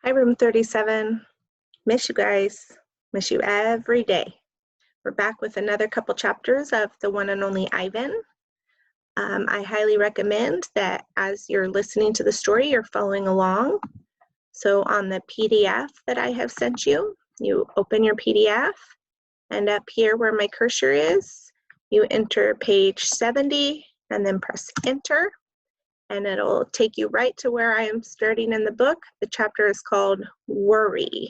Hi, Room 37. Miss you guys. Miss you every day. We're back with another couple chapters of The One and Only Ivan. I highly recommend that as you're listening to the story, you're following along. So on the PDF that I have sent you, you open your PDF, and up here where my cursor is, you enter page 70 and then press enter. And it'll take you right to where I am starting in the book. The chapter is called Worry.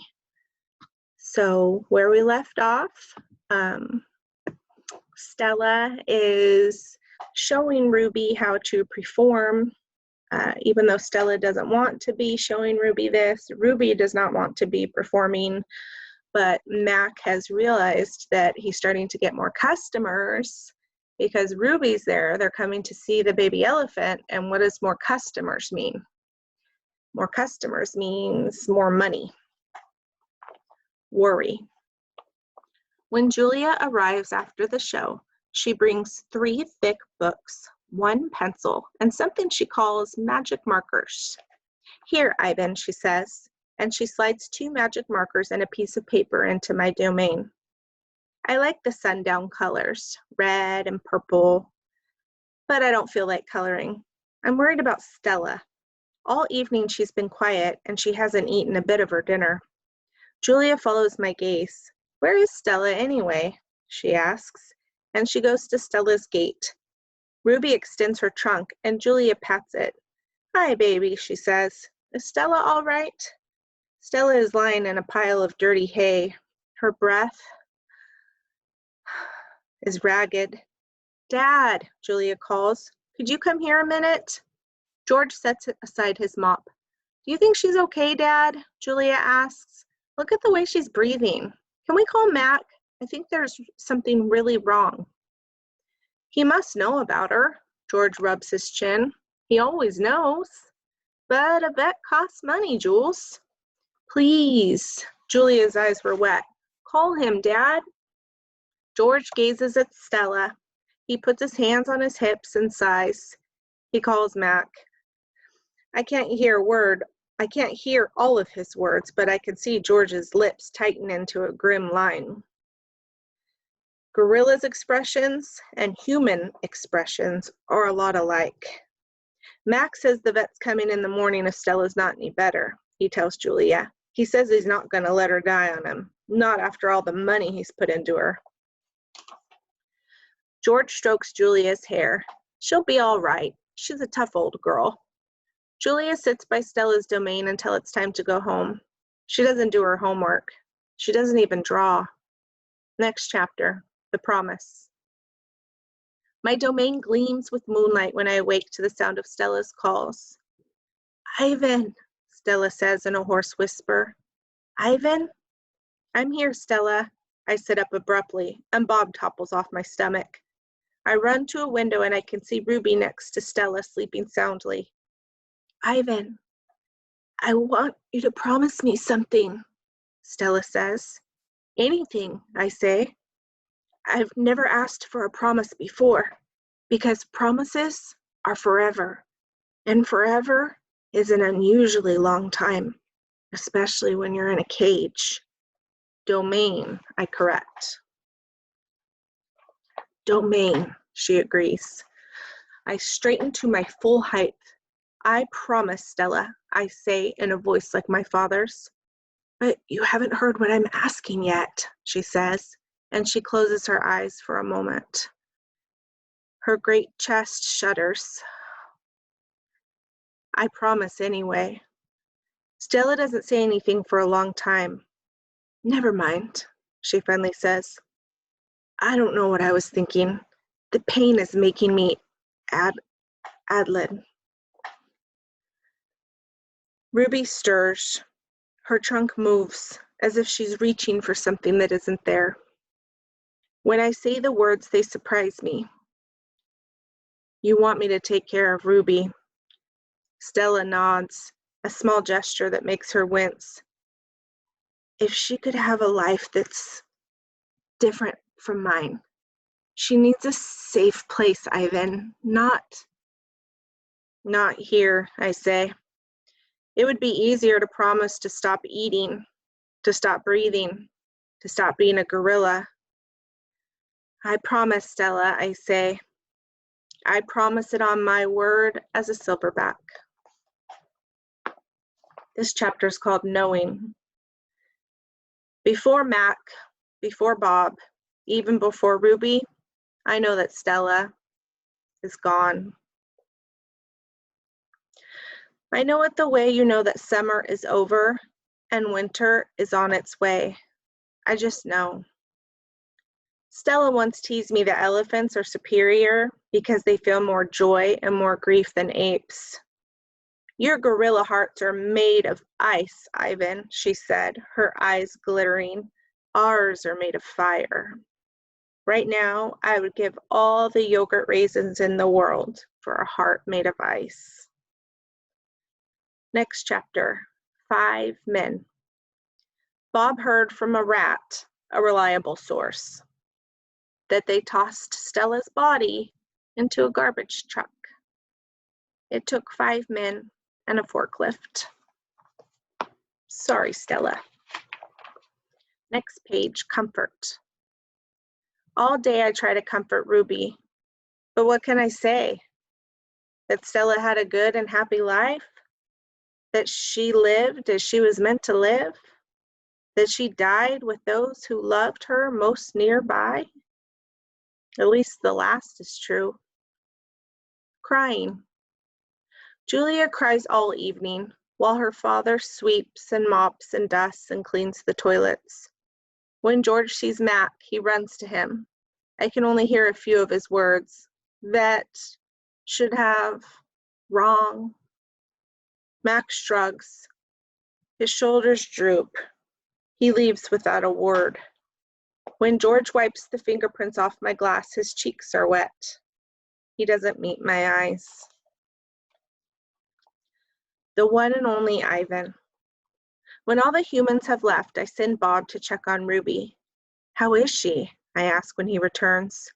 So where we left off, Stella is showing Ruby how to perform, even though Stella doesn't want to be showing Ruby this. Ruby does not want to be performing, but Mac has realized that he's starting to get more customers because Ruby's there. They're coming to see the baby elephant, and what does more customers mean? More customers means more money. Worry. When Julia arrives after the show, she brings 3 thick books, 1 pencil, and something she calls magic markers. Here, Ivan, she says, and she slides 2 magic markers and a piece of paper into my domain. I like the sundown colors, red and purple, but I don't feel like coloring. I'm worried about Stella. All evening she's been quiet and she hasn't eaten a bit of her dinner. Julia follows my gaze. Where is Stella anyway? She asks, and she goes to Stella's gate. Ruby extends her trunk and Julia pats it. Hi, baby, she says. Is Stella all right? Stella is lying in a pile of dirty hay. Her breath is ragged. Dad, Julia calls. Could you come here a minute? George sets aside his mop. Do you think she's okay, Dad? Julia asks. Look at the way she's breathing. Can we call Mac? I think there's something really wrong. He must know about her. George rubs his chin. He always knows. But a vet costs money, Jules. Please. Julia's eyes were wet. Call him, Dad. George gazes at Stella. He puts his hands on his hips and sighs. He calls Mac. I can't hear all of his words, but I can see George's lips tighten into a grim line. Gorilla's expressions and human expressions are a lot alike. Mac says the vet's coming in the morning if Stella's not any better, he tells Julia. He says he's not going to let her die on him, not after all the money he's put into her. George strokes Julia's hair. She'll be all right. She's a tough old girl. Julia sits by Stella's domain until it's time to go home. She doesn't do her homework. She doesn't even draw. Next chapter, The Promise. My domain gleams with moonlight when I awake to the sound of Stella's calls. Ivan, Stella says in a hoarse whisper. Ivan? I'm here, Stella. I sit up abruptly, and Bob topples off my stomach. I run to a window and I can see Ruby next to Stella sleeping soundly. Ivan, I want you to promise me something, Stella says. Anything, I say. I've never asked for a promise before, because promises are forever, and forever is an unusually long time, especially when you're in a cage. Domain, I correct. Domain, she agrees. I straighten to my full height. I promise, Stella, I say in a voice like my father's. But you haven't heard what I'm asking yet, she says, and she closes her eyes for a moment. Her great chest shudders. I promise anyway. Stella doesn't say anything for a long time. Never mind, she finally says. I don't know what I was thinking. The pain is making me ad-lib. Ruby stirs. Her trunk moves, as if she's reaching for something that isn't there. When I say the words, they surprise me. You want me to take care of Ruby. Stella nods, a small gesture that makes her wince. If she could have a life that's different from mine. She needs a safe place, Ivan, not here, I say. It would be easier to promise to stop eating, to stop breathing, to stop being a gorilla. I promise, Stella, I say. I promise it on my word as a silverback. This chapter is called Knowing. Before Mac, before Bob, even before Ruby, I know that Stella is gone. I know it the way you know that summer is over and winter is on its way. I just know. Stella once teased me that elephants are superior because they feel more joy and more grief than apes. Your gorilla hearts are made of ice, Ivan, she said, her eyes glittering. Ours are made of fire. Right now, I would give all the yogurt raisins in the world for a heart made of ice. Next chapter, 5 Men. Bob heard from a rat, a reliable source, that they tossed Stella's body into a garbage truck. It took 5 men and a forklift. Sorry, Stella. Next page, comfort. All day I try to comfort Ruby, but what can I say? That Stella had a good and happy life? That she lived as she was meant to live? That she died with those who loved her most nearby? At least the last is true. Crying. Julia cries all evening, while her father sweeps and mops and dusts and cleans the toilets. When George sees Mac, he runs to him. I can only hear a few of his words. Vet, should have, wrong. Mac shrugs. His shoulders droop. He leaves without a word. When George wipes the fingerprints off my glass, his cheeks are wet. He doesn't meet my eyes. The one and only Ivan. When all the humans have left, I send Bob to check on Ruby. How is she? I ask when he returns.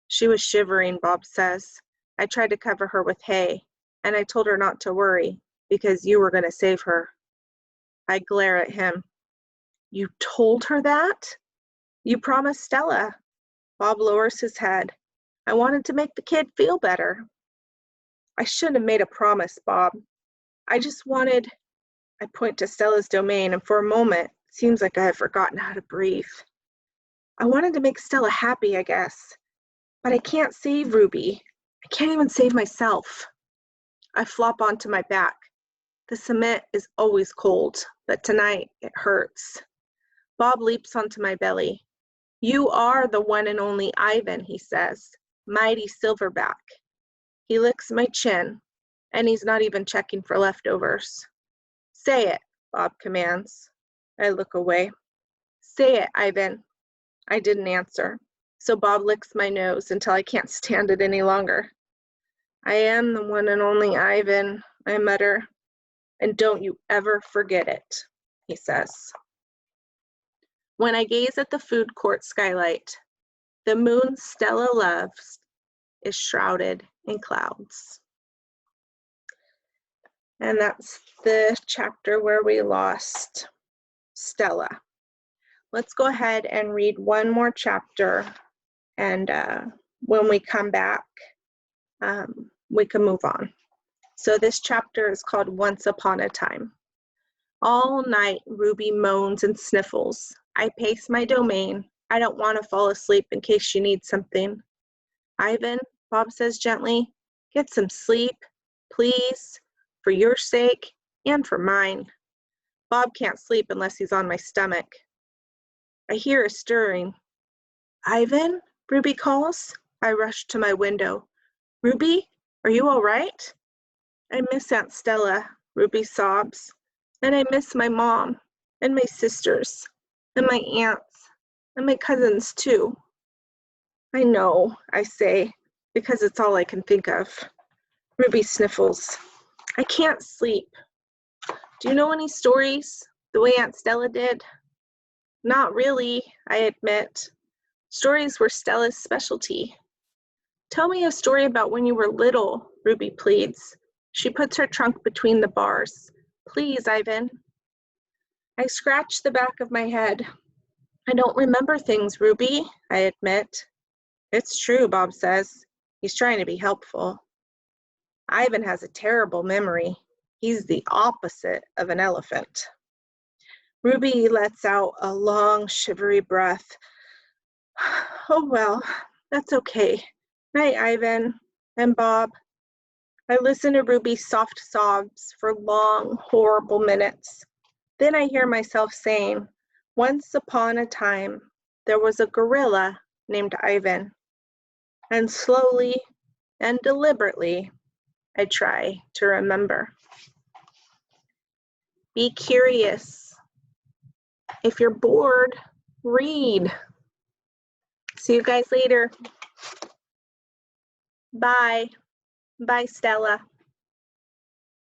She was shivering, Bob says. I tried to cover her with hay, and I told her not to worry, because you were going to save her. I glare at him. You told her that? You promised Stella. Bob lowers his head. I wanted to make the kid feel better. I shouldn't have made a promise, Bob. I just wanted... I point to Stella's domain, and for a moment, it seems like I have forgotten how to breathe. I wanted to make Stella happy, I guess. But I can't save Ruby. I can't even save myself. I flop onto my back. The cement is always cold, but tonight it hurts. Bob leaps onto my belly. You are the one and only Ivan, he says. Mighty Silverback. He licks my chin, and he's not even checking for leftovers. Say it, Bob commands. I look away. Say it, Ivan. I didn't answer, so Bob licks my nose until I can't stand it any longer. I am the one and only Ivan, I mutter. And don't you ever forget it, he says. When I gaze at the food court skylight, the moon Stella loves is shrouded in clouds. And that's the chapter where we lost Stella. Let's go ahead and read one more chapter, and when we come back, we can move on. So this chapter is called Once Upon a Time. All night, Ruby moans and sniffles. I pace my domain. I don't want to fall asleep in case she needs something. Ivan, Bob says gently, get some sleep, please, for your sake and for mine. Bob can't sleep unless he's on my stomach. I hear a stirring. Ivan, Ruby calls. I rush to my window. Ruby, are you all right? I miss Aunt Stella, Ruby sobs. And I miss my mom, and my sisters, and my aunts, and my cousins too. I know, I say, because it's all I can think of. Ruby sniffles. I can't sleep. Do you know any stories, the way Aunt Stella did? Not really, I admit. Stories were Stella's specialty. Tell me a story about when you were little, Ruby pleads. She puts her trunk between the bars. Please, Ivan. I scratch the back of my head. I don't remember things, Ruby, I admit. It's true, Bob says. He's trying to be helpful. Ivan has a terrible memory. He's the opposite of an elephant. Ruby lets out a long, shivery breath. Oh, well, that's okay. Night, Ivan and Bob. I listen to Ruby's soft sobs for long, horrible minutes. Then I hear myself saying, once upon a time, there was a gorilla named Ivan. And slowly and deliberately, I try to remember. Be curious. If you're bored, read. See you guys later. Bye. Bye, Stella.